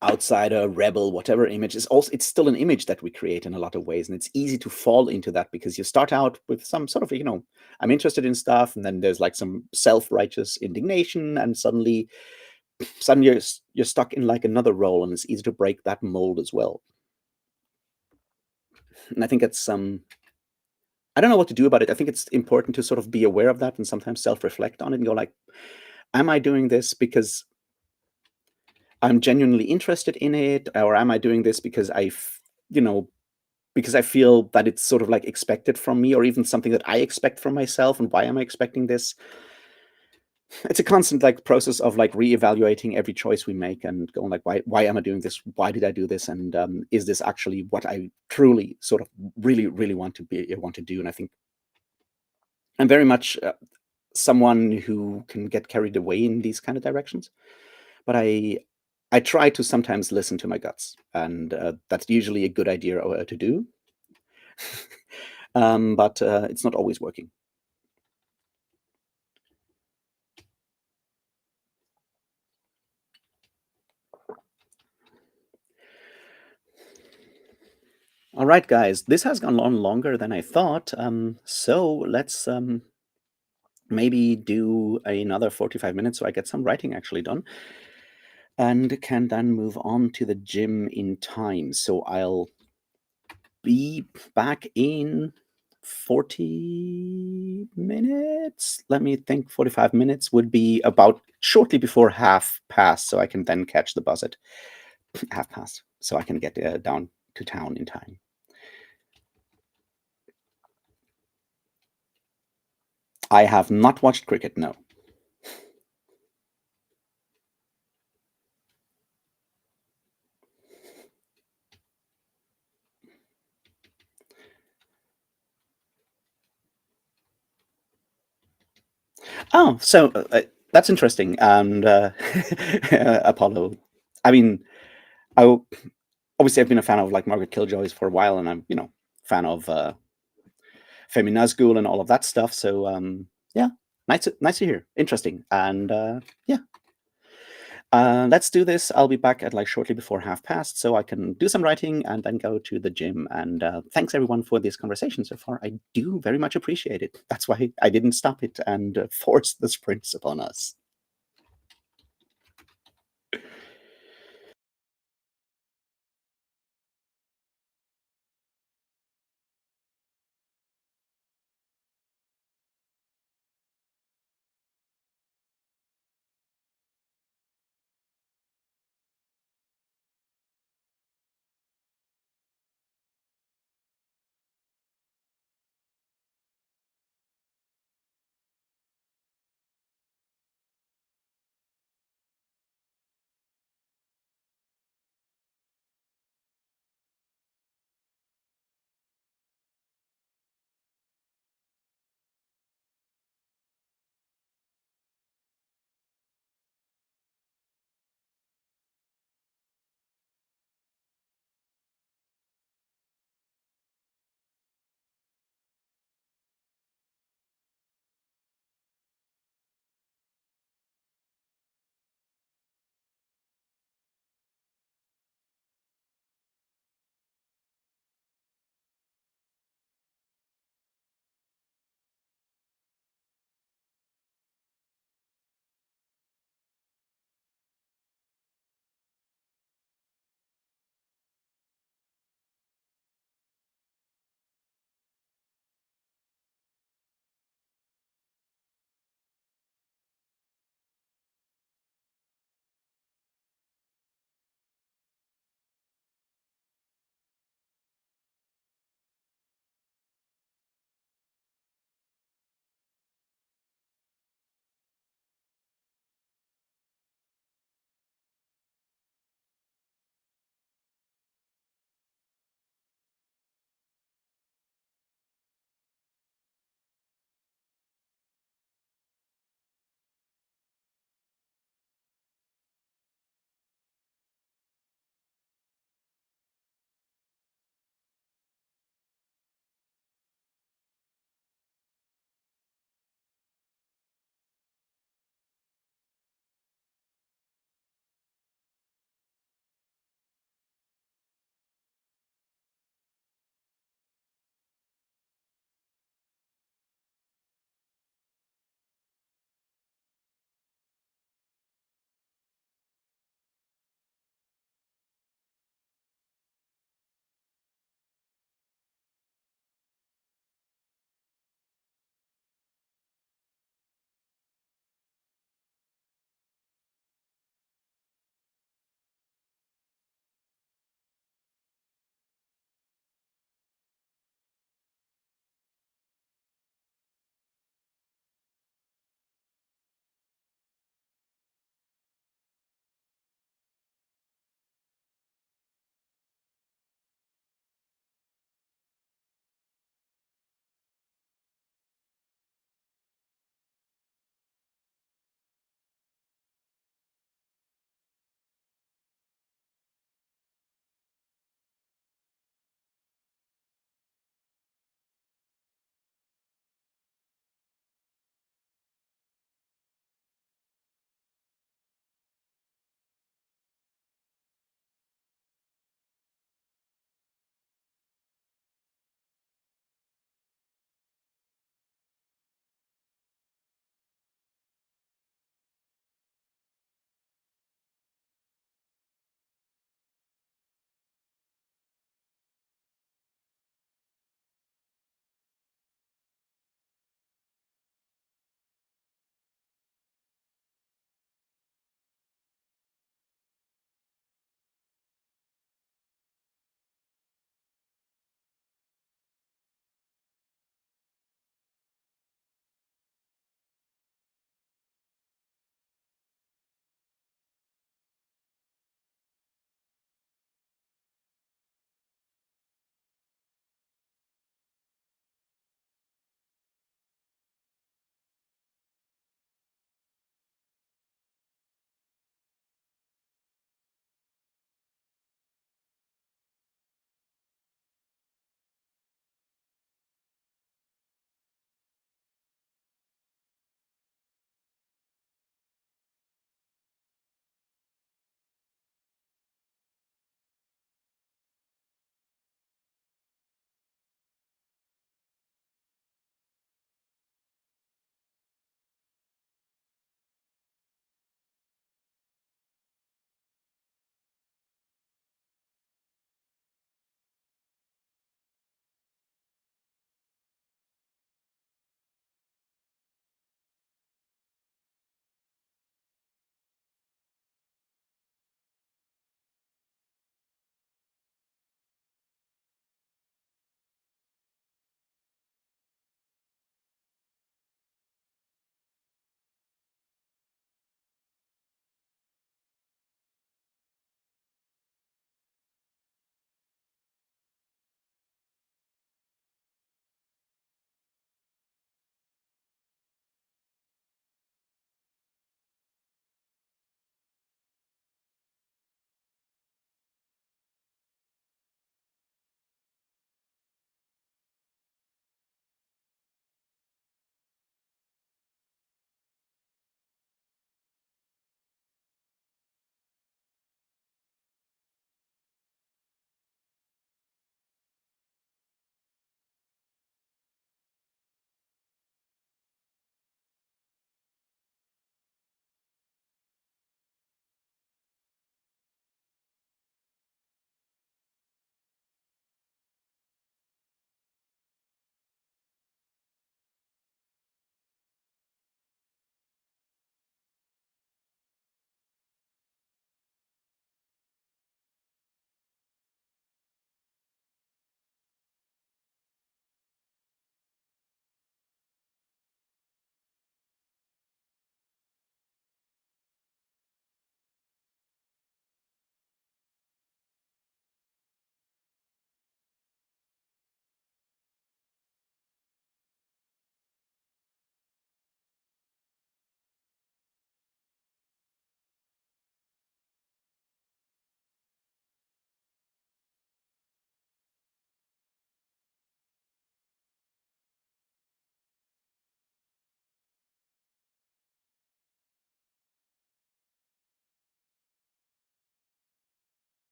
outsider, rebel, whatever image is also, it's still an image that we create in a lot of ways, and it's easy to fall into that because you start out with some sort of, I'm interested in stuff, and then there's like some self-righteous indignation, and suddenly you're stuck in like another role, and it's easy to break that mold as well. And I think it's I don't know what to do about it. I think it's important to sort of be aware of that and sometimes self-reflect on it and go like, am I doing this because I'm genuinely interested in it, or am I doing this because you know, because I feel that it's sort of like expected from me, or even something that I expect from myself, and why am I expecting this? It's a constant like process of like reevaluating every choice we make and going like, why am I doing this? Why did I do this? And is this actually what I truly sort of really want to do? And I think I'm very much someone who can get carried away in these kind of directions, but I try to sometimes listen to my guts, and that's usually a good idea to do. But it's not always working. All right, guys, this has gone on longer than I thought. So let's maybe do another 45 minutes so I get some writing actually done and can then move on to the gym in time. So I'll be back in 40 minutes. Let me think. 45 minutes would be about shortly before half past, so I can then catch the bus at half past, so I can get down to town in time. I have not watched cricket, no. Oh, so that's interesting. And Apollo. I mean, I obviously I've been a fan of like Margaret Killjoy's for a while, and I'm fan of Femi Nazgul and all of that stuff. So yeah, nice to hear. Interesting. And yeah, let's do this. I'll be back at like shortly before half past, so I can do some writing and then go to the gym. And thanks everyone for this conversation so far. I do very much appreciate it. That's why I didn't stop it and force the sprints upon us.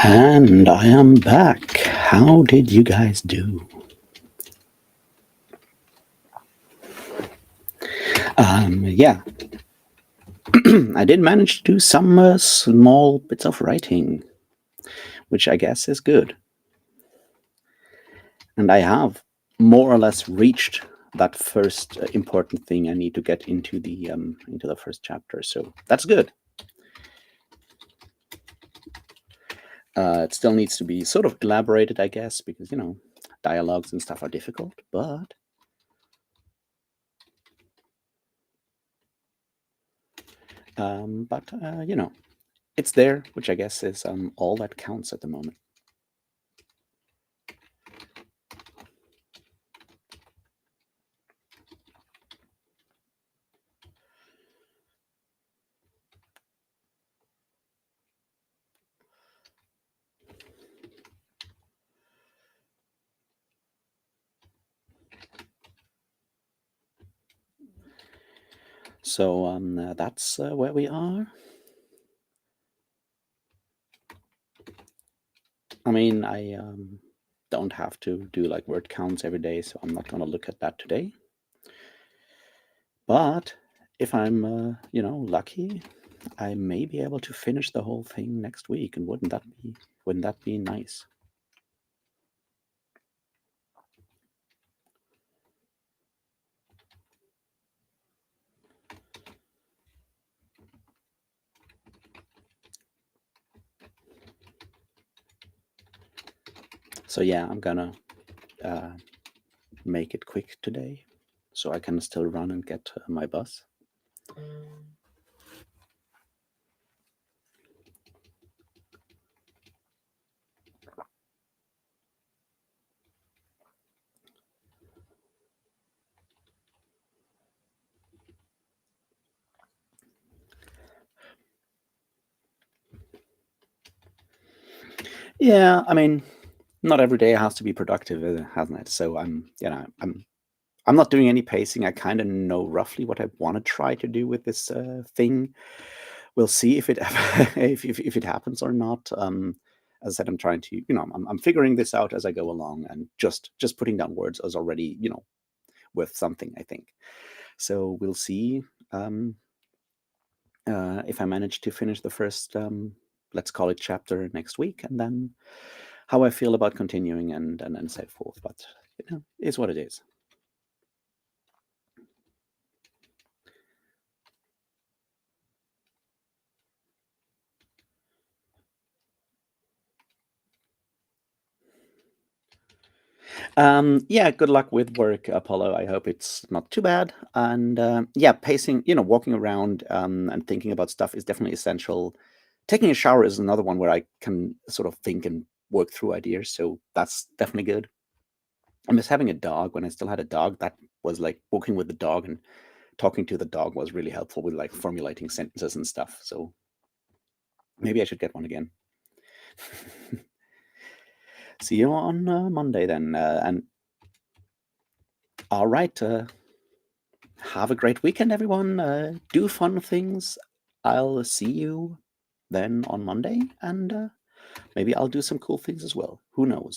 And I am back. How did you guys do? Yeah, I did manage to do some small bits of writing, which I guess is good. And I have more or less reached that first important thing I need to get into the first chapter. So that's good. It still needs to be sort of elaborated, I guess, because dialogues and stuff are difficult. But it's there, which I guess is all that counts at the moment. So that's where we are. I mean, I don't have to do like word counts every day, so I'm not going to look at that today. But if I'm, lucky, I may be able to finish the whole thing next week, and wouldn't that be nice? So yeah, I'm gonna make it quick today, so I can still run and get my bus. Yeah, I mean, not every day has to be productive, hasn't it? So I'm not doing any pacing. I kind of know roughly what I want to try to do with this thing. We'll see if it if it happens or not. As I said, I'm trying to, I'm figuring this out as I go along, and just putting down words is already, worth something, I think. So we'll see if I manage to finish the first, let's call it chapter next week, and then how I feel about continuing and so forth. But it's what it is. Yeah, good luck with work, Apollo. I hope it's not too bad. And yeah, pacing, walking around and thinking about stuff is definitely essential. Taking a shower is another one where I can sort of think and work through ideas. So that's definitely good. I miss having a dog. When I still had a dog, that was like walking with the dog and talking to the dog was really helpful with like formulating sentences and stuff. So maybe I should get one again. See you on Monday then. And all right. Have a great weekend, everyone. Do fun things. I'll see you then on Monday, and maybe I'll do some cool things as well. Who knows?